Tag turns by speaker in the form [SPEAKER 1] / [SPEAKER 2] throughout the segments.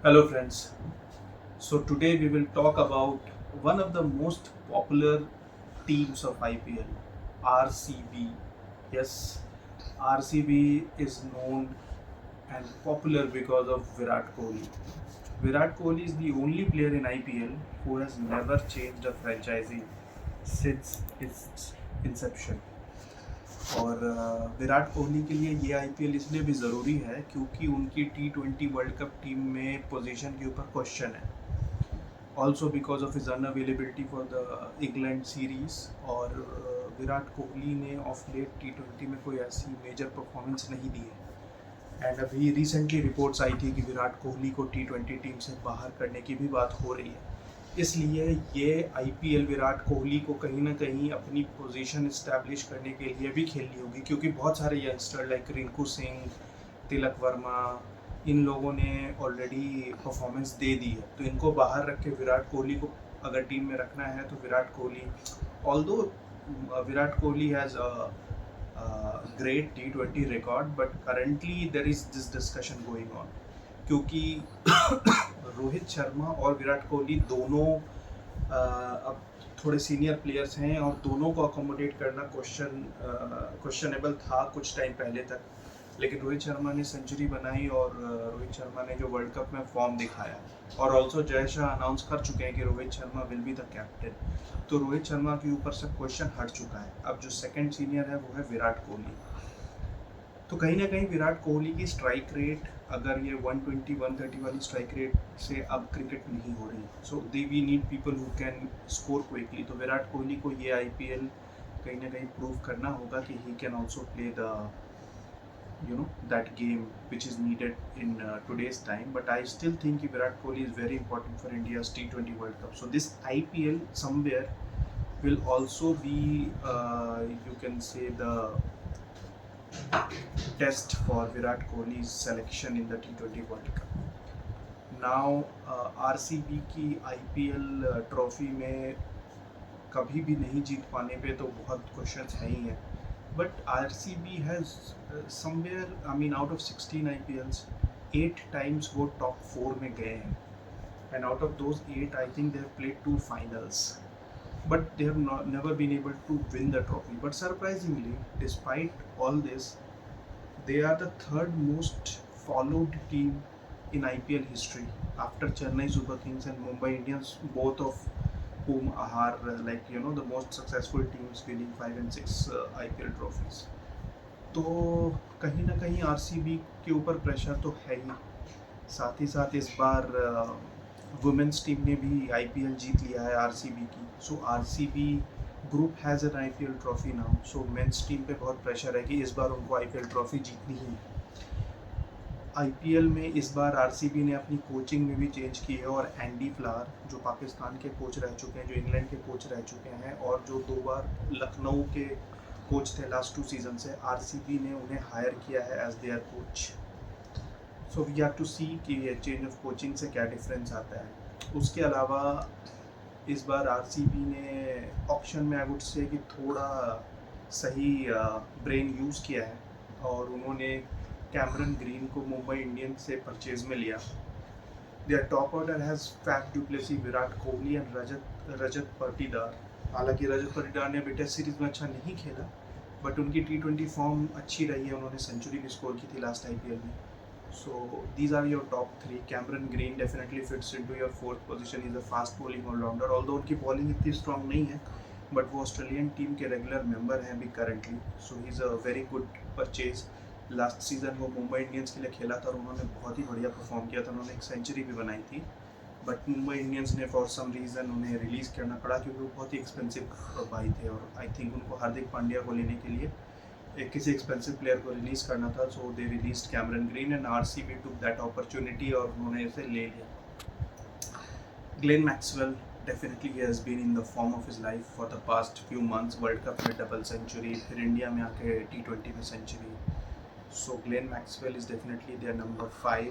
[SPEAKER 1] Hello, friends. So, today we will talk about one of the most popular teams of IPL, RCB. Yes, RCB is known and popular because of Virat Kohli. Virat Kohli is the only player in IPL who has never changed a franchisee since its inception. और विराट कोहली के लिए ये IPL इसलिए भी ज़रूरी है क्योंकि उनकी T20 वर्ल्ड कप टीम में पोजीशन के ऊपर क्वेश्चन है, also because of his unavailability for the England series. और विराट कोहली ने ऑफ लेट T20 में कोई ऐसी मेजर परफॉर्मेंस नहीं दी है। एंड अभी रिसेंटली रिपोर्ट्स आई थी कि विराट कोहली को T20 टीम से बाहर करने की भी बात हो रही है। इसलिए ये आईपीएल विराट कोहली को कहीं ना कहीं अपनी पोजीशन इस्टेब्लिश करने के लिए भी खेलनी होगी, क्योंकि बहुत सारे यंगस्टर लाइक रिंकू सिंह, तिलक वर्मा, इन लोगों ने ऑलरेडी परफॉर्मेंस दे दी है। तो इनको बाहर रख के विराट कोहली को अगर टीम में रखना है तो Virat Kohli, although Virat Kohli has great T20 record, but currently there is this discussion going on क्योंकि रोहित शर्मा और विराट कोहली दोनों अब थोड़े सीनियर प्लेयर्स हैं और दोनों को अकोमोडेट करना क्वेश्चनेबल था कुछ टाइम पहले तक। लेकिन रोहित शर्मा ने सेंचुरी बनाई और रोहित शर्मा ने जो वर्ल्ड कप में फॉर्म दिखाया, और ऑल्सो जय शाह अनाउंस कर चुके हैं कि Rohit Sharma will be the captain, तो रोहित शर्मा के ऊपर से क्वेश्चन हट चुका है। अब जो सेकंड सीनियर है वो है विराट कोहली। तो कहीं ना कहीं विराट कोहली की स्ट्राइक रेट, अगर ये 120 130 वाली स्ट्राइक रेट से अब क्रिकेट नहीं हो रही, so they we need people who can score quickly. तो विराट कोहली को ये आईपीएल कहीं ना कहीं प्रूव करना होगा कि he can also play the that game which is needed in today's time. But I still think Virat Kohli is very important for India's T20 World Cup. So this IPL somewhere will also be you can say the test for Virat Kohli's selection in the T20 World Cup. Now RCB की IPL trophy में कभी भी नहीं जीत पाने पे तो बहुत questions है ही हैं, but RCB has somewhere, I mean out of 16 IPLs, 8 times वो टॉप 4 में गए हैं, and out of those 8 I think they have played 2 finals, but they have never been able to win the trophy. But surprisingly, despite all this, they are the third most followed team in IPL history after Chennai Super Kings and Mumbai Indians, both of whom are the most successful teams winning 5 and 6 IPL trophies. तो कहीं ना कहीं RCB के ऊपर pressure तो है ही, साथ ही साथ इस बार वुमेन्स टीम ने भी आईपीएल जीत लिया है आरसीबी की। So RCB group has an IPL trophy now. So men's team पे बहुत प्रेशर है कि इस बार उनको आईपीएल ट्रॉफी जीतनी ही है। आईपीएल में इस बार आरसीबी ने अपनी कोचिंग में भी चेंज की है, और एंडी फ्लावर जो पाकिस्तान के कोच रह चुके हैं, जो इंग्लैंड के कोच रह चुके हैं, और जो 2 बार लखनऊ के कोच थे लास्ट 2 सीजन से, आरसीबी ने उन्हें हायर किया है as their coach. So we have to see कि ये चेंज ऑफ कोचिंग से क्या डिफरेंस आता है। उसके अलावा इस बार आरसीबी ने ऑप्शन में आई वुड से कि थोड़ा सही ब्रेन यूज़ किया है, और उन्होंने कैमरन ग्रीन को मुंबई इंडियंस से परचेज में लिया। Their top order has Faf du Plessis, Virat Kohli and Rajat Patidar. हालांकि रजत पाटीदार ने अभी टेस्ट सीरीज में अच्छा नहीं खेला, बट उनकी T20 फॉर्म अच्छी रही है, उन्होंने सेंचुरी भी स्कोर की थी लास्ट आईपीएल में। So these are your top 3। Cameron Green definitely fits into your 4th position, is a fast bowling allrounder, although उनकी बॉलिंग इतनी स्ट्रॉन्ग नहीं है, बट वो ऑस्ट्रेलियन टीम के रेगुलर मेंबर हैं अभी currently. So he is a very good purchase. Last season वो Mumbai Indians के लिए खेला था और उन्होंने बहुत ही बढ़िया परफॉर्म किया था, उन्होंने एक सेंचुरी भी बनाई थी, बट मुंबई इंडियंस ने फॉर सम रीज़न उन्हें रिलीज़ करना पड़ा क्योंकि वो बहुत ही एक्सपेंसिव भाई थे, और आई थिंक उनको हार्दिक पांड्या को लेने के लिए एक किसी एक्सपेंसिव प्लेयर को रिलीज़ करना था। So they release Cameron Green and RCB took that opportunity और उन्होंने इसे ले लिया। Glenn Maxwell, definitely he has been in the form of his life for the past few months. World cup में double century, फिर India में आके T20 में century. So Glenn Maxwell is definitely their number 5।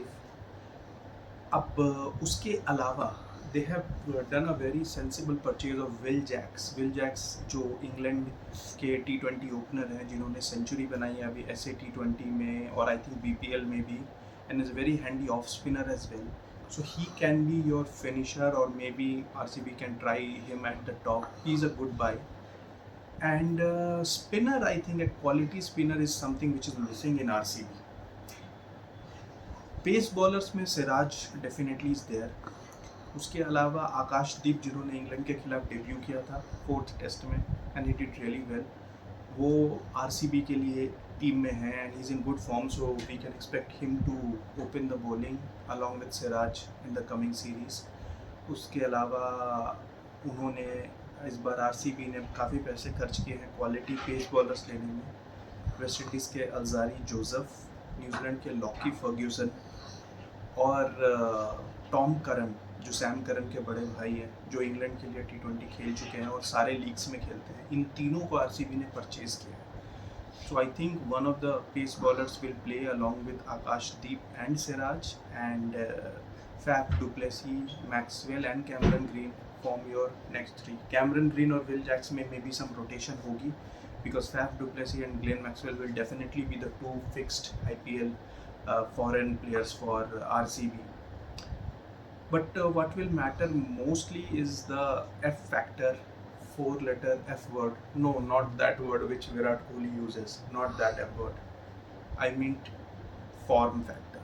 [SPEAKER 1] अब उसके अलावा they have done a very sensible purchase of Will Jacks जो England के T20 ओपनर हैं, जिन्होंने सेंचुरी बनाई है अभी ऐसे T20 में और आई थिंक बीपीएल में भी, and is very handy off spinner as well. So he can be your finisher, or maybe RCB can try him at the top. He's a good buy. And spinner, I think a quality spinner is something which is missing in RCB. Pace bowlers में Siraj definitely is there. उसके अलावा आकाशदीप, जिन्होंने England के खिलाफ debut किया था 4th test में, and he did really well. वो आरसीबी के लिए टीम में है and he is in good form, so we can expect him to open the bowling along with Siraj in the coming series. उसके अलावा उन्होंने इस बार आरसीबी ने काफ़ी पैसे खर्च किए हैं क्वालिटी पेस बॉलर्स लेने में. वेस्ट इंडीज़ के अल्जारी जोसेफ, न्यूजीलैंड के लॉकी फर्ग्यूसन और टॉम करन, जो सैम करन के बड़े भाई हैं, जो इंग्लैंड के लिए T20 खेल चुके हैं और सारे लीग्स में खेलते हैं. इन तीनों को आरसीबी ने परचेज किया है. So I think one of the pace bowlers will play along with Akashdeep and Siraj, and Faf du Plessis, Maxwell and Cameron Green form your next three. Cameron Green or Will Jacks में maybe some rotation होगी, because Faf du Plessis and Glenn Maxwell will definitely be the two fixed IPL foreign players for RCB. But what will matter mostly is the F factor. 4-letter F word. No, not that word which Virat Kohli uses. Not that F word. I meant form factor.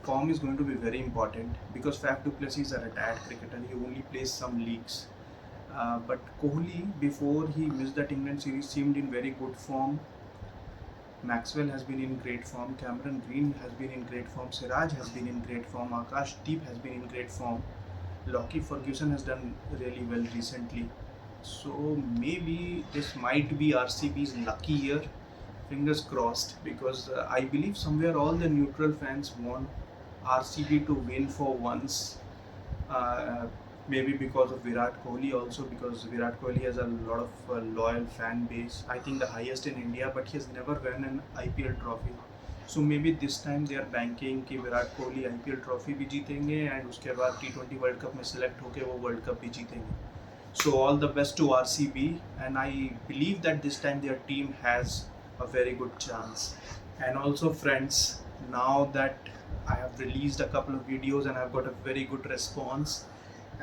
[SPEAKER 1] Form is going to be very important because Faf du Plessis is a retired cricketer. He only plays some leagues. But Kohli, before he missed that England series, seemed in very good form. Maxwell has been in great form. Cameron Green has been in great form. Siraj has been in great form. Akashdeep has been in great form. Lockie Ferguson has done really well recently. So maybe this might be RCB's lucky year. Fingers crossed, because I believe somewhere all the neutral fans want RCB to win for once. Maybe because of Virat Kohli also, because Virat Kohli has a lot of loyal fan base. I think the highest in India, but he has never won an IPL trophy. So maybe this time they are banking कि Virat Kohli IPL trophy भी जीतेंगे and उसके बाद T20 world cup में select होके वो world cup भी जीतेंगे. So all the best to RCB, and I believe that this time their team has a very good chance. And also friends, now that I have released a couple of videos and I've got a very good response,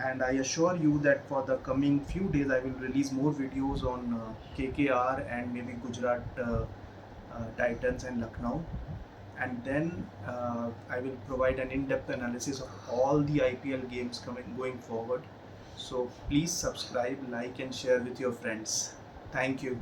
[SPEAKER 1] and I assure you that for the coming few days I will release more videos on KKR and maybe Gujarat Titans and Lucknow, and then I will provide an in-depth analysis of all the IPL games going forward. So please subscribe, like and share with your friends. Thank you.